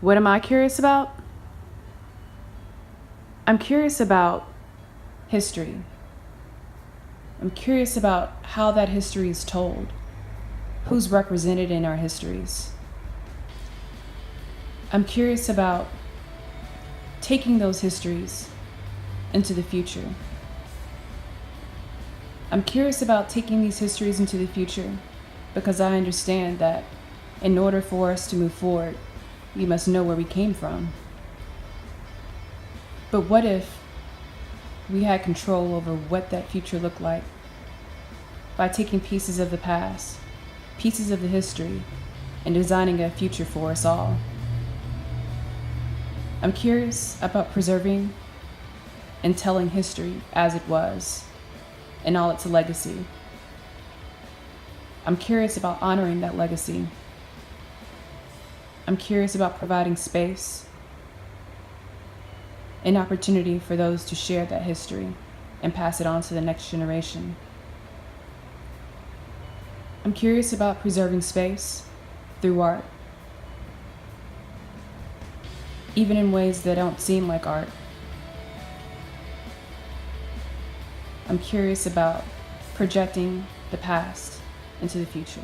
What am I curious about? I'm curious about history. I'm curious about how that history is told, who's represented in our histories. I'm curious about taking those histories into the future. I'm curious about taking these histories into the future because I understand that in order for us to move forward, we must know where we came from. But what if we had control over what that future looked like by taking pieces of the past, pieces of the history, and designing a future for us all? I'm curious about preserving and telling history as it was and all its legacy. I'm curious about honoring that legacy. I'm curious about providing space and opportunity for those to share that history and pass it on to the next generation. I'm curious about preserving space through art, even in ways that don't seem like art. I'm curious about projecting the past into the future.